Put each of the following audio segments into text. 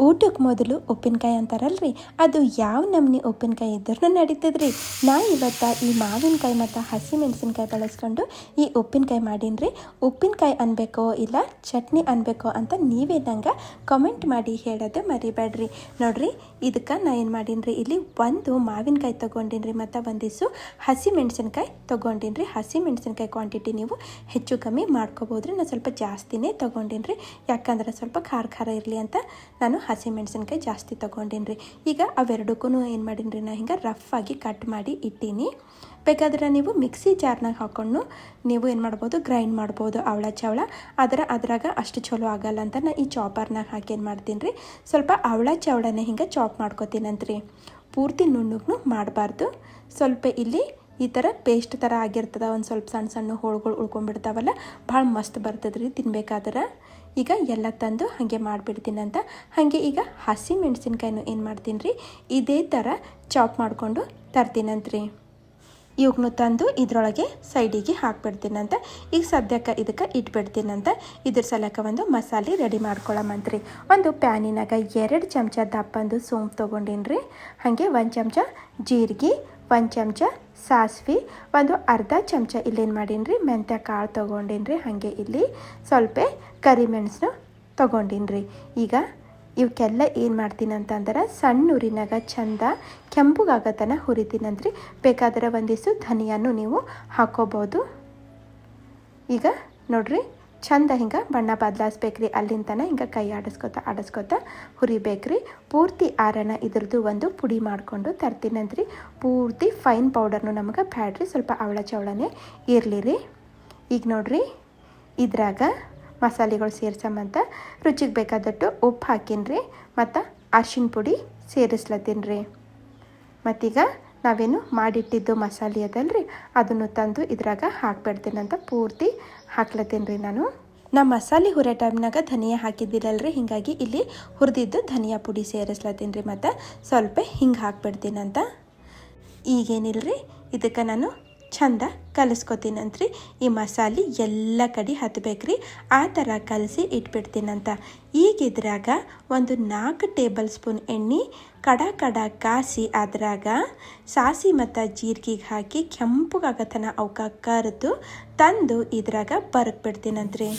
ಊಟಕ್ಕೆ ಮೊದಲು ಉಪ್ಪಿನಕಾಯಿ ಅಂತಾರಲ್ರಿ, ಅದು ಯಾವ ನಮ್ನಿ ಉಪ್ಪಿನಕಾಯಿ ಇದ್ರೂ ನಡೀತದ್ರಿ. ನಾ ಇವತ್ತು ಈ ಮಾವಿನಕಾಯಿ ಮತ್ತು ಹಸಿಮೆಣಸಿನ್ಕಾಯಿ ಬಳಸ್ಕೊಂಡು ಈ ಉಪ್ಪಿನಕಾಯಿ ಮಾಡೀನಿ. ಉಪ್ಪಿನಕಾಯಿ ಅನ್ಬೇಕೋ ಇಲ್ಲ ಚಟ್ನಿ ಅನ್ಬೇಕೋ ಅಂತ ನೀವೇ ನಂಗೆ ಕಮೆಂಟ್ ಮಾಡಿ ಹೇಳೋದು ಮರಿಬೇಡ್ರಿ. ನೋಡ್ರಿ, ಇದಕ್ಕೆ ನಾ ಏನು ಮಾಡೀನಿ, ಇಲ್ಲಿ ಒಂದು ಮಾವಿನಕಾಯಿ ತೊಗೊಂಡಿನಿ ಮತ್ತು ಒಂದಿಷ್ಟು ಹಸಿಮೆಣಸಿನ್ಕಾಯಿ ತೊಗೊಂಡಿನಿ. ಹಸಿಮೆಣಸಿನ್ಕಾಯಿ ಕ್ವಾಂಟಿಟಿ ನೀವು ಹೆಚ್ಚು ಕಮ್ಮಿ ಮಾಡ್ಕೋಬೋದ್ರಿ. ನಾನು ಸ್ವಲ್ಪ ಜಾಸ್ತಿನೇ ತೊಗೊಂಡಿನಿ, ಯಾಕಂದ್ರೆ ಸ್ವಲ್ಪ ಖಾರ ಖಾರ ಇರಲಿ ಅಂತ ನಾನು ಹಸಿಮೆಣಸಿನ್ಕಾಯಿ ಜಾಸ್ತಿ ತೊಗೊಂಡಿನಿ. ಈಗ ಅವೆರಡಕ್ಕೂ ಏನು ಮಾಡೀನಿ, ನಾ ಹಿಂಗೆ ರಫ್ ಆಗಿ ಕಟ್ ಮಾಡಿ ಇಟ್ಟೀನಿ. ಬೇಕಾದ್ರೆ ನೀವು ಮಿಕ್ಸಿ ಜಾರ್ನಾಗ ಹಾಕ್ಕೊಂಡು ನೀವು ಏನು ಮಾಡ್ಬೋದು, ಗ್ರೈಂಡ್ ಮಾಡ್ಬೋದು ಅವಳ ಚವಳ. ಅದ್ರಾಗ ಅಷ್ಟು ಚಲೋ ಆಗಲ್ಲ ಅಂತ ನಾ ಈ ಚಾಪರ್ನಾಗ ಹಾಕಿ ಏನು ಮಾಡ್ತೀನಿ, ಸ್ವಲ್ಪ ಅವಳ ಚವಳನೇ ಹಿಂಗೆ ಚಾಪ್ ಮಾಡ್ಕೊತೀನಂತ್ರಿ. ಪೂರ್ತಿ ನುಣ್ಣಗೂ ಮಾಡಬಾರ್ದು. ಸ್ವಲ್ಪ ಇಲ್ಲಿ ಈ ಥರ ಪೇಸ್ಟ್ ಥರ ಆಗಿರ್ತದೆ, ಒಂದು ಸ್ವಲ್ಪ ಸಣ್ಣ ಸಣ್ಣ ಹೋಳುಗಳು ಉಳ್ಕೊಂಡ್ಬಿಡ್ತಾವಲ್ಲ, ಭಾಳ ಮಸ್ತ್ ಬರ್ತದ್ರಿ ತಿನ್ಬೇಕಾದ್ರೆ. ಈಗ ಎಲ್ಲ ತಂದು ಹಾಗೆ ಮಾಡಿಬಿಡ್ತೀನಿ ಅಂತ. ಹಾಗೆ ಈಗ ಹಸಿ ಮೆಣಸಿನ್ಕಾಯಿನೂ ಏನು ಮಾಡ್ತೀನಿ ರೀ, ಇದೇ ಥರ ಚಾಪ್ ಮಾಡಿಕೊಂಡು ತರ್ತೀನಂತ್ರಿ. ಇವಕ್ಕೂ ತಂದು ಇದರೊಳಗೆ ಸೈಡಿಗೆ ಹಾಕ್ಬಿಡ್ತೀನಂತ. ಈಗ ಸದ್ಯಕ್ಕೆ ಇದಕ್ಕೆ ಇಟ್ಬಿಡ್ತೀನಂತ. ಇದ್ರ ಸಲಕ್ಕೆ ಒಂದು ಮಸಾಲೆ ರೆಡಿ ಮಾಡ್ಕೊಳ್ಳೋಮಂತ್ರಿ. ಒಂದು ಪ್ಯಾನಿನಾಗ 2 ಚಮಚ ದಪ್ಪಂದು ಸೋಂಪು ತೊಗೊಂಡಿನಿ ರೀ. ಹಾಗೆ 1 ಚಮಚ ಜೀರಿಗೆ, 1 ಚಮಚ ಸಾಸಿವೆ, ಒಂದು ಅರ್ಧ ಚಮಚ ಇಲ್ಲೇನು ಮಾಡೀನಿ ರೀ ಮೆಂತ್ಯ ಕಾಳು ತೊಗೊಂಡೀನಿ ರೀ. ಹಾಗೆ ಇಲ್ಲಿ ಸ್ವಲ್ಪ ಕರಿಮೆಣಸು ತೊಗೊಂಡೀನಿ ರೀ. ಈಗ ಇವಕ್ಕೆಲ್ಲ ಏನು ಮಾಡ್ತೀನಿ ಅಂತಂದ್ರೆ ಸಣ್ಣ ಉರಿನಾಗ ಚಂದ ಕೆಂಪುಗಾಗತನ ಹುರಿತೀನಂತ್ರಿ. ಬೇಕಾದರೆ ಒಂದಿಷ್ಟು ಧನಿಯಾನು ನೀವು ಹಾಕೋಬೋದು. ಈಗ ನೋಡ್ರಿ, ಚಂದ ಹಿಂಗೆ ಬಣ್ಣ ಬದಲಾಯಿಸ್ಬೇಕ್ರಿ. ಅಲ್ಲಿಂತನ ಹಿಂಗೆ ಕೈ ಆಡಿಸ್ಕೊತ ಹುರಿಬೇಕ್ರಿ. ಪೂರ್ತಿ ಆರನ ಇದ್ರದ್ದು ಒಂದು ಪುಡಿ ಮಾಡಿಕೊಂಡು ತರ್ತೀನಂತ್ರಿ. ಪೂರ್ತಿ ಫೈನ್ ಪೌಡರ್ನು ನಮಗೆ ಬ್ಯಾಡ್ರಿ, ಸ್ವಲ್ಪ ಅವಳ ಚವಳನೇ ಇರಲಿ ರೀ. ಈಗ ನೋಡ್ರಿ, ಇದ್ರಾಗ ಮಸಾಲೆಗಳು ಸೇರ್ಸಮಂತ ರುಚಿಗೆ ಬೇಕಾದಟ್ಟು ಉಪ್ಪು ಹಾಕೀನಿ ಮತ್ತು ಅರ್ಶಿಣ ಪುಡಿ ಸೇರಿಸ್ಲತ್ತೀನಿ. ಮತ್ತೀಗ ನಾವೇನು ಮಾಡಿಟ್ಟಿದ್ದು ಮಸಾಲೆ ಅದಲ್ರಿ, ಅದನ್ನು ತಂದು ಇದ್ರಾಗ ಹಾಕ್ಬಿಡ್ತೀನಂತ. ಪೂರ್ತಿ ಹಾಕ್ಲತ್ತೀನಿ ನಾನು. ನಾ ಮಸಾಲೆ ಹುರಿಯೋ ಟೈಮ್ನಾಗ ಧನಿಯಾ ಹಾಕಿದ್ದಿಲ್ಲಲ್ರಿ, ಹೀಗಾಗಿ ಇಲ್ಲಿ ಹುರಿದಿದ್ದು ಧನಿಯಾ ಪುಡಿ ಸೇರಿಸ್ಲತ್ತೀನಿ ಮತ್ತು ಸ್ವಲ್ಪ ಹಿಂಗೆ ಹಾಕ್ಬಿಡ್ತೀನಂತ. ಈಗೇನಿಲ್ರಿ, ಇದಕ್ಕೆ ನಾನು ಚಂದ ಕಲಿಸ್ಕೊತೀನಂತ್ರಿ. ಈ ಮಸಾಲೆ ಎಲ್ಲ ಕಡೆ ಹತ್ತಬೇಕ್ರಿ, ಆ ಥರ ಕಲಸಿ ಇಟ್ಬಿಡ್ತೀನಂತ. ಈಗ ಇದ್ರಾಗ ಒಂದು 4 ಟೇಬಲ್ ಸ್ಪೂನ್ ಎಣ್ಣೆ ಕಡ ಕಾಸಿ ಅದ್ರಾಗ ಸಾಸಿ ಮತ್ತು ಜೀರಿಗೆ ಹಾಕಿ ಕೆಂಪುಗಾಗತನ ಅವಕ್ಕೆ ಕರೆದು ತಂದು ಇದ್ರಾಗ ಬರ್ಕ್ಬಿಡ್ತೀನಂತ್ರಿ.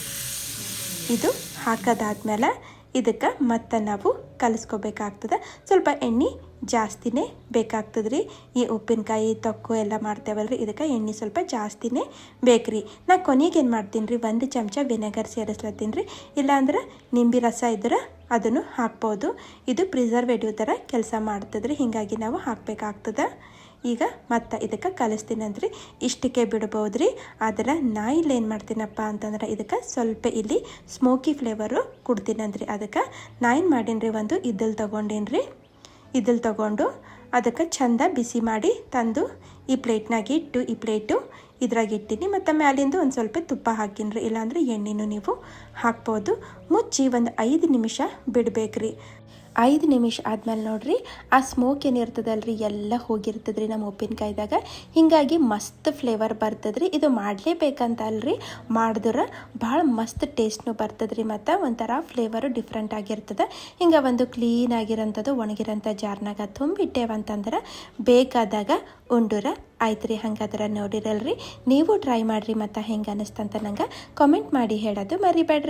ಇದು ಹಾಕೋದಾದ್ಮೇಲೆ ಇದಕ್ಕೆ ಮತ್ತೆ ನಾವು ಕಲಿಸ್ಕೋಬೇಕಾಗ್ತದೆ. ಸ್ವಲ್ಪ ಎಣ್ಣೆ ಜಾಸ್ತಿನೇ ಬೇಕಾಗ್ತದೆ ರೀ. ಈ ಉಪ್ಪಿನಕಾಯಿ ತೊಕ್ಕು ಎಲ್ಲ ಮಾಡ್ತೇವಲ್ರಿ, ಇದಕ್ಕೆ ಎಣ್ಣೆ ಸ್ವಲ್ಪ ಜಾಸ್ತಿನೇ ಬೇಕ್ರಿ. ನಾ ಕೊನೆಗೆ ಏನು ಮಾಡ್ತೀನಿ ರೀ, 1 ಚಮಚ ವಿನೆಗರ್ ಸೇರಿಸ್ಲತ್ತೀನಿ ರೀ. ಇಲ್ಲಾಂದ್ರೆ ನಿಂಬೆ ರಸ ಇದ್ರೆ ಅದನ್ನು ಹಾಕ್ಬೋದು. ಇದು ಪ್ರಿಸರ್ವೇಟಿವ್ ಥರ ಕೆಲಸ ಮಾಡ್ತದ್ರಿ, ಹೀಗಾಗಿ ನಾವು ಹಾಕಬೇಕಾಗ್ತದೆ. ಈಗ ಮತ್ತೆ ಇದಕ್ಕೆ ಕಲಿಸ್ತೀನಂದ್ರಿ. ಇಷ್ಟಕ್ಕೆ ಬಿಡ್ಬೋದ್ರಿ. ಆದ್ರೆ ನಾ ಇಲ್ಲಿ ಏನು ಮಾಡ್ತೀನಪ್ಪ ಅಂತಂದ್ರೆ ಇದಕ್ಕೆ ಸ್ವಲ್ಪ ಇಲ್ಲಿ ಸ್ಮೋಕಿ ಫ್ಲೇವರು ಕೊಡ್ತೀನಂದ್ರಿ. ಅದಕ್ಕೆ ನಾ ಏನು ಮಾಡೀನಿ, ಒಂದು ಇದ್ದಲ್ ತೊಗೊಂಡೇನ್ರಿ. ಇದ್ದಲ್ ತೊಗೊಂಡು ಅದಕ್ಕೆ ಚಂದ ಬಿಸಿ ಮಾಡಿ ತಂದು ಈ ಪ್ಲೇಟ್ನಾಗ ಇಟ್ಟು, ಈ ಪ್ಲೇಟು ಇದ್ರಾಗ ಇಟ್ಟೀನಿ ಮತ್ತು ಮ್ಯಾಲಿಂದ ಒಂದು ಸ್ವಲ್ಪ ತುಪ್ಪ ಹಾಕಿನ್ರಿ, ಇಲ್ಲಾಂದ್ರೆ ಎಣ್ಣೆನೂ ನೀವು ಹಾಕ್ಬೋದು. ಮುಚ್ಚಿ ಒಂದು 5 ನಿಮಿಷ ಬಿಡಬೇಕ್ರಿ. 5 ನಿಮಿಷ ಆದ್ಮೇಲೆ ನೋಡ್ರಿ, ಆ ಸ್ಮೋಕ್ ಏನಿರ್ತದಲ್ರಿ ಎಲ್ಲ ಹೋಗಿರ್ತದ್ರಿ ನಮ್ಮ ಉಪ್ಪಿನಕಾಯಿದಾಗ. ಹೀಗಾಗಿ ಮಸ್ತ್ ಫ್ಲೇವರ್ ಬರ್ತದ್ರಿ. ಇದು ಮಾಡಲೇಬೇಕಂತ ಅಲ್ರಿ, ಮಾಡಿದ್ರೆ ಭಾಳ ಮಸ್ತ್ ಟೇಸ್ಟ್ನು ಬರ್ತದ್ರಿ ಮತ್ತು ಒಂಥರ ಫ್ಲೇವರು ಡಿಫ್ರೆಂಟ್ ಆಗಿರ್ತದೆ. ಹಿಂಗೆ ಒಂದು ಕ್ಲೀನ್ ಆಗಿರೋಂಥದ್ದು ಒಣಗಿರೋಂಥ ಜಾರ್ನಾಗ ತುಂಬಿಟ್ಟೇವಂತಂದ್ರೆ ಬೇಕಾದಾಗ ಉಂಡುರ ಆಯ್ತು ರೀ. ಹಂಗಾದ್ರೆ ನೋಡಿರಲ್ರಿ, ನೀವು ಟ್ರೈ ಮಾಡಿರಿ ಮತ್ತು ಹೆಂಗೆ ಅನ್ನಿಸ್ತಂತ ನಂಗೆ ಕಮೆಂಟ್ ಮಾಡಿ ಹೇಳೋದು ಮರಿಬೇಡ್ರಿ.